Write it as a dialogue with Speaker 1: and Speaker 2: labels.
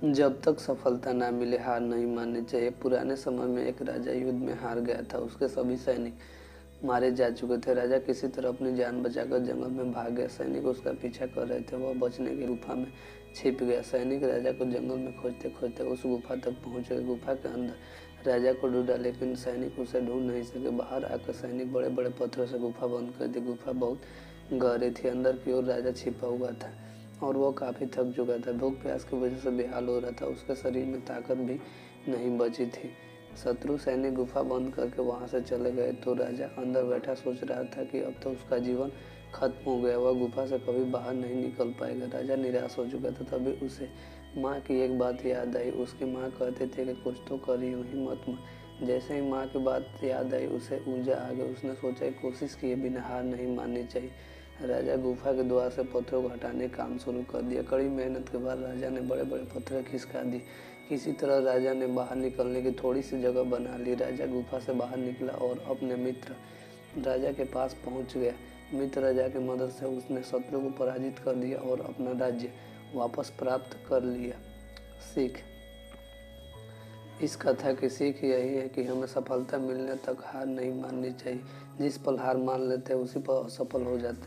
Speaker 1: जब तक सफलता ना मिले हार नहीं माननी चाहिए। पुराने समय में एक राजा युद्ध में हार गया था। उसके सभी सैनिक मारे जा चुके थे। राजा किसी तरह अपनी जान बचाकर जंगल में भाग गया। सैनिक उसका पीछा कर रहे थे। वह बचने की गुफा में छिप गया। सैनिक राजा को जंगल में खोजते खोजते उस गुफा तक पहुंच गए। गुफा के अंदर राजा को ढूंढा, लेकिन सैनिक उसे ढूंढ नहीं सके। बाहर आकर सैनिक बड़े बड़े पत्थरों से गुफा बंद कर दी। गुफा बहुत गहरी थी। अंदर की ओर राजा छिपा हुआ था और वह काफ़ी थक चुका था। भूख प्यास की वजह से बेहाल हो रहा था। उसके शरीर में ताकत भी नहीं बची थी। शत्रु सैनिक गुफा बंद करके वहां से चले गए तो राजा अंदर बैठा सोच रहा था कि अब तो उसका जीवन खत्म हो गया। वह गुफा से कभी बाहर नहीं निकल पाएगा। राजा निराश हो चुका था। तभी उसे माँ की एक बात याद आई। उसकी माँ कहते थे कि कुछ तो कर, यूं ही मत मर। जैसे ही माँ की बात याद आई उसे ऊर्जा आ गई। उसने सोचा कोशिश किए बिना हार नहीं माननी चाहिए। राजा गुफा के द्वार से पत्थरों को हटाने का काम शुरू कर दिया। कड़ी मेहनत के बाद राजा ने बड़े बड़े पत्थर खिसका दिए। किसी तरह राजा ने बाहर निकलने की थोड़ी सी जगह बना ली। राजा गुफा से बाहर निकला और अपने मित्र राजा के पास पहुंच गया। मित्र राजा की मदद से उसने शत्रु को पराजित कर दिया और अपना राज्य वापस प्राप्त कर लिया। सीख, इस कथा की सीख यही है कि हमें सफलता मिलने तक हार नहीं माननी चाहिए। जिस पल हार मान लेते हैं उसी पर असफल हो जाते हैं।